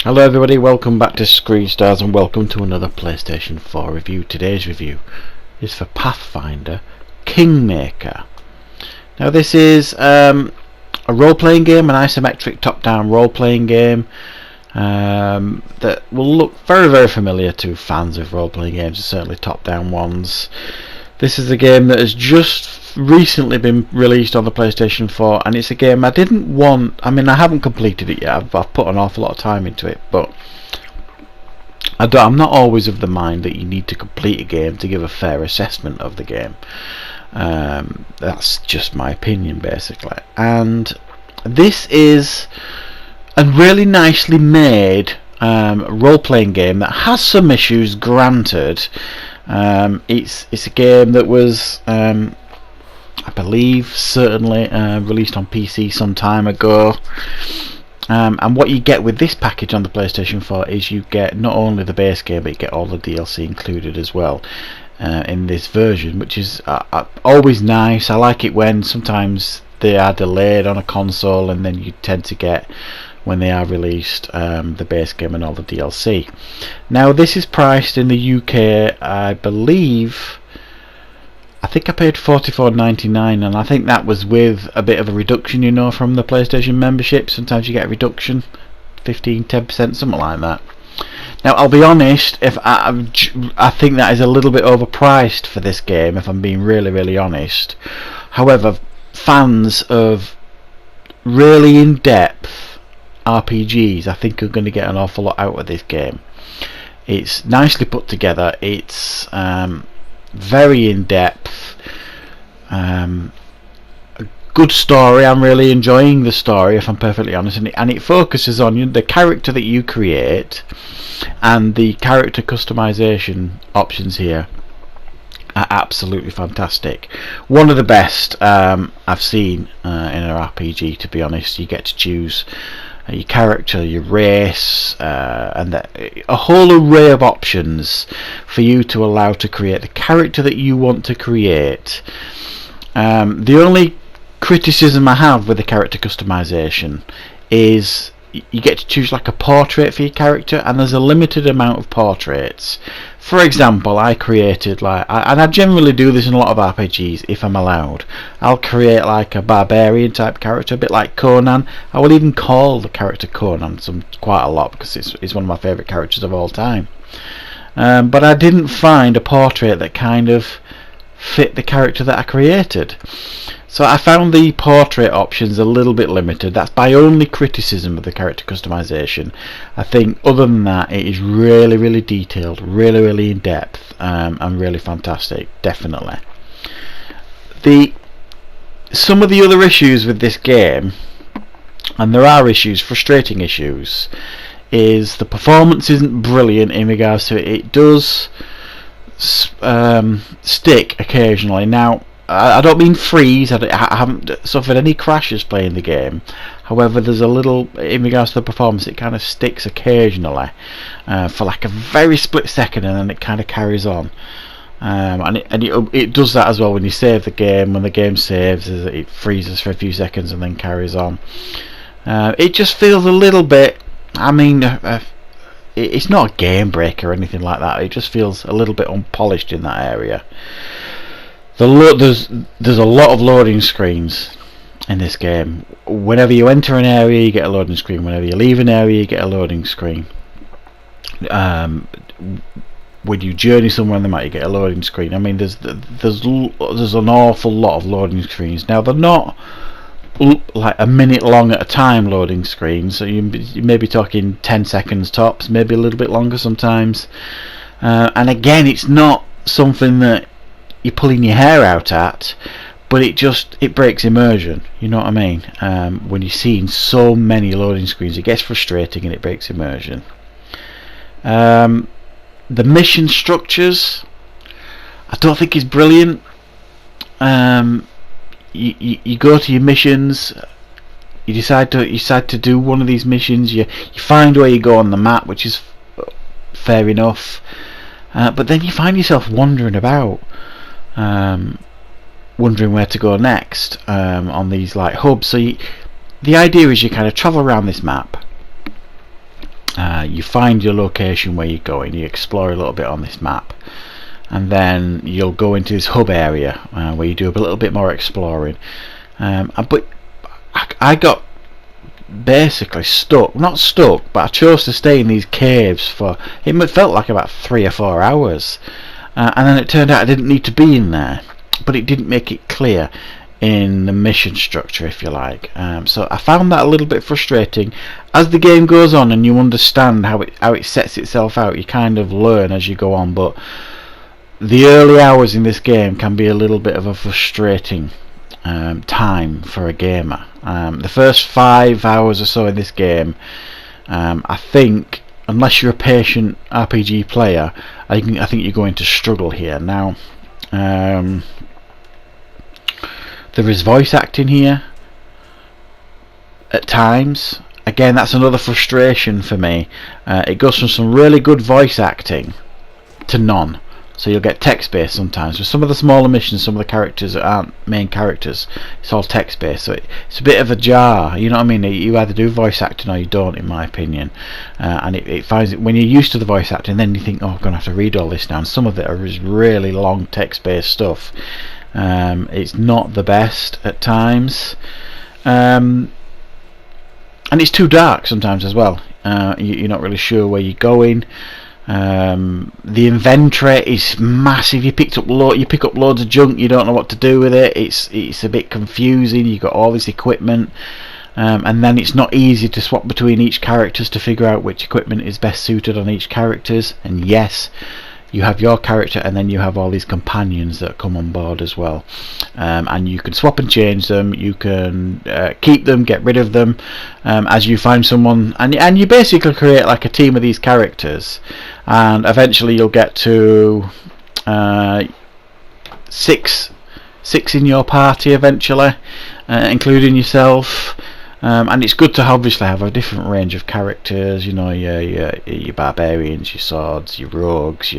Hello everybody, welcome back to Screen Stars and welcome to another PlayStation 4 review. Today's review is for Pathfinder Kingmaker. Now this is a role-playing game, an isometric top-down role-playing game that will look very familiar to fans of role-playing games, certainly top-down ones. This is a game that has just recently been released on the PlayStation 4, and it's a game I didn't want. I mean, I haven't completed it yet. I've put an awful lot of time into it, but I'm not always of the mind that you need to complete a game to give a fair assessment of the game. That's just my opinion, basically. And this is a really nicely made role-playing game that has some issues, granted. It's a game that was, I believe, certainly released on PC some time ago. And what you get with this package on the PlayStation 4 is you get not only the base game, but you get all the DLC included as well in this version, which is always nice. I like it when sometimes they are delayed on a console, and then you tend to get, when they are released, the base game and all the DLC. Now this is priced in the UK, I believe, I think I paid $44.99, and I think that was with a bit of a reduction, you know, from the PlayStation membership. Sometimes you get a reduction, 15-10%, something like that. Now I'll be honest, if I think that is a little bit overpriced for this game, if I'm being really honest. However, fans of really in-depth RPGs, I think, are going to get an awful lot out of this game. It's nicely put together. It's very in-depth. A good story. I'm really enjoying the story, if I'm perfectly honest, and it focuses on the character that you create, and the character customization options here are absolutely fantastic. One of the best I've seen in an RPG, to be honest. You get to choose your character, your race, and a whole array of options for you to allow to create the character that you want to create. The only criticism I have with the character customization is you get to choose like a portrait for your character, and there's a limited amount of portraits. For example, I created and I generally do this in a lot of RPGs if I'm allowed. I'll create like a barbarian type character, a bit like Conan. I will even call the character Conan quite a lot, because it's one of my favourite characters of all time. But I didn't find a portrait that kind of fit the character that I created. So I found the portrait options a little bit limited. That's my only criticism of the character customization. I think other than that, it is really detailed, really in depth, and really fantastic, definitely. Some of the other issues with this game, and there are issues, frustrating issues, is the performance isn't brilliant in regards to it. It does stick occasionally. Now, I don't mean freeze. I haven't suffered any crashes playing the game. However, there's a little, in regards to the performance, it kind of sticks occasionally for like a very split second, and then it kind of carries on. And it does that as well when you save the game. When the game saves, it freezes for a few seconds and then carries on. It just feels a little bit, I mean, it's not a game breaker or anything like that. It just feels a little bit unpolished in that area. There's a lot of loading screens in this game. Whenever you enter an area, you get a loading screen. Whenever you leave an area, you get a loading screen. When you journey somewhere on the map, you get a loading screen. I mean, there's an awful lot of loading screens. Now, they're not like a minute long at a time loading screens, so you may be talking 10 seconds tops, maybe a little bit longer sometimes. And again, it's not something that you're pulling your hair out at, but it breaks immersion, you know what I mean? When you're seeing so many loading screens, it gets frustrating and it breaks immersion. The mission structures, I don't think is brilliant. You go to your missions, you decide to do one of these missions, you find where you go on the map, which is fair enough, but then you find yourself wandering about, wondering where to go next on these like hubs. So the idea is you kind of travel around this map, You find your location where you're going, you explore a little bit on this map, and then you'll go into this hub area where you do a little bit more exploring. But I got basically stuck, not stuck, but I chose to stay in these caves for, it felt like about 3 or 4 hours, and then it turned out I didn't need to be in there, but it didn't make it clear in the mission structure, if you like. So I found that a little bit frustrating. As the game goes on and you understand how it sets itself out, you kind of learn as you go on, but the early hours in this game can be a little bit of a frustrating time for a gamer. The first 5 hours or so in this game, I think, unless you're a patient RPG player, I think you're going to struggle here. Now, there is voice acting here at times. Again, that's another frustration for me. It goes from some really good voice acting to none. So you'll get text-based sometimes. With some of the smaller missions, some of the characters that aren't main characters, it's all text-based. So it's a bit of a jar. You know what I mean? You either do voice acting or you don't, in my opinion. And it finds it when you're used to the voice acting, then you think, oh, I'm going to have to read all this now. And some of it is really long text-based stuff. It's not the best at times. And it's too dark sometimes as well. You're not really sure where you're going. The inventory is massive. You pick up loads of junk. You don't know what to do with it. It's a bit confusing. You've got all this equipment, and then it's not easy to swap between each characters to figure out which equipment is best suited on each characters. And yes, you have your character, and then you have all these companions that come on board as well, and you can swap and change them. You can keep them, get rid of them as you find someone, and you basically create like a team of these characters, and eventually you'll get to six in your party eventually, including yourself. And it's good to obviously have a different range of characters, you know, your barbarians, your swords, your rogues,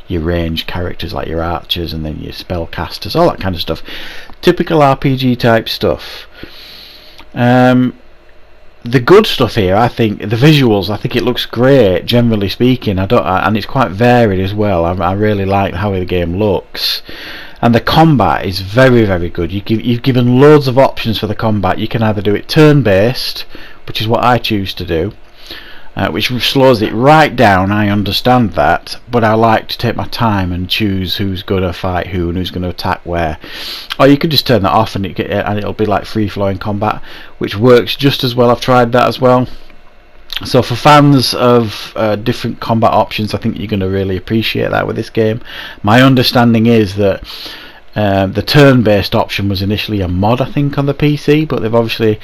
your range characters like your archers, and then your spellcasters, all that kind of stuff. Typical RPG type stuff. The good stuff here, I think, the visuals, I think it looks great, generally speaking. And it's quite varied as well. I really like how the game looks. And the combat is very, very good. You've given loads of options for the combat. You can either do it turn-based, which is what I choose to do, which slows it right down. I understand that, but I like to take my time and choose who's going to fight who and who's going to attack where. Or you could just turn that off and it'll be like free-flowing combat, which works just as well. I've tried that as well. So for fans of different combat options, I think you're going to really appreciate that with this game. My understanding is that the turn-based option was initially a mod, I think, on the PC, but they've obviously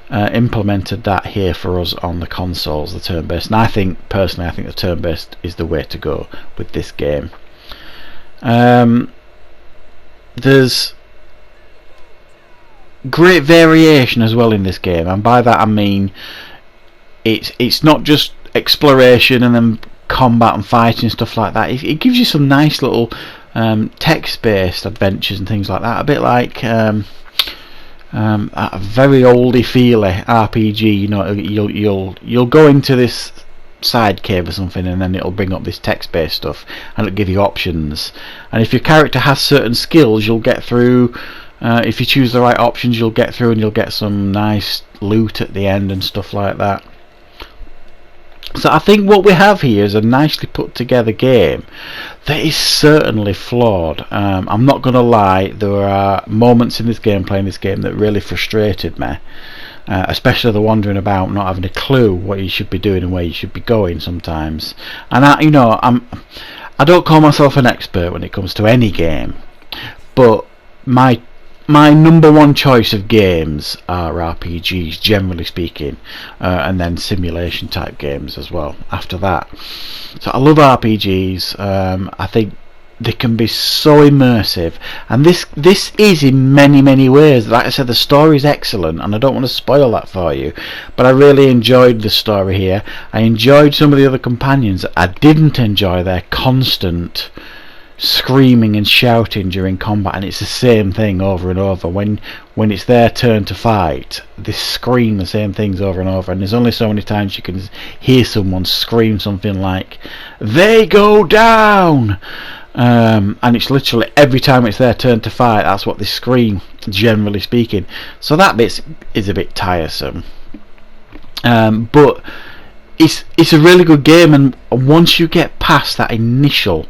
implemented that here for us on the consoles, the turn-based. And personally, I think the turn-based is the way to go with this game. There's great variation as well in this game, and by that I mean it's not just exploration and then combat and fighting and stuff like that. It gives you some nice little text-based adventures and things like that, a bit like a very oldie feely RPG. You know, you'll go into this side cave or something, and then it'll bring up this text-based stuff, and it'll give you options. And if your character has certain skills, you'll get through. If you choose the right options, you'll get through, and you'll get some nice loot at the end and stuff like that. So I think what we have here is a nicely put together game that is certainly flawed. I'm not going to lie, there are moments in this game, playing this game, that really frustrated me, especially the wandering about, not having a clue what you should be doing and where you should be going sometimes. And I don't call myself an expert when it comes to any game, but my number one choice of games are RPGs, generally speaking, and then simulation type games as well after that. So I love RPGs. I think they can be so immersive, and this is in many ways. Like I said, the story is excellent, and I don't want to spoil that for you, but I really enjoyed the story here. I enjoyed some of the other companions. I didn't enjoy their constant screaming and shouting during combat, and it's the same thing over and over. When it's their turn to fight, they scream the same things over and over, and there's only so many times you can hear someone scream something like "they go down," and it's literally every time it's their turn to fight, that's what they scream, generally speaking. So that bit is a bit tiresome, but it's a really good game, and once you get past that initial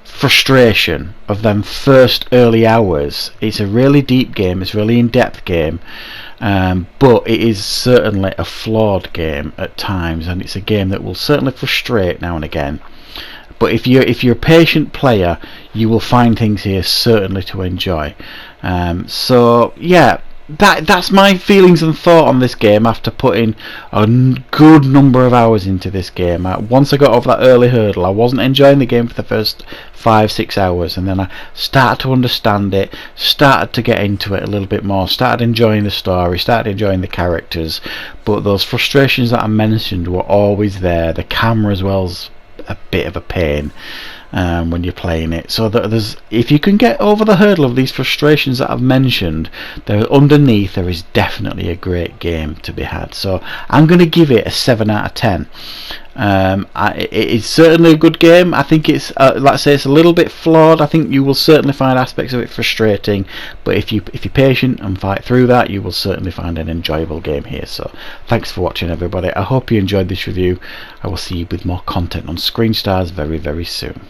frustration of them first early hours, it's a really deep game, it's a really in-depth game, but it is certainly a flawed game at times, and it's a game that will certainly frustrate now and again. But if you're a patient player, you will find things here certainly to enjoy. So yeah, that's my feelings and thought on this game after putting a good number of hours into this game. Once I got over that early hurdle, I wasn't enjoying the game for the first 5-6 hours, and then I started to understand it, started to get into it a little bit more, started enjoying the story, started enjoying the characters, but those frustrations that I mentioned were always there. The camera as well's a bit of a pain when you're playing it. So if you can get over the hurdle of these frustrations that I've mentioned, underneath there is definitely a great game to be had. So I'm going to give it a 7 out of 10. It's certainly a good game. I think it's like I say, it's a little bit flawed. I think you will certainly find aspects of it frustrating, but if you're patient and fight through that, you will certainly find an enjoyable game here. So thanks for watching, everybody. I hope you enjoyed this review. I will see you with more content on Screen Stars very, very soon.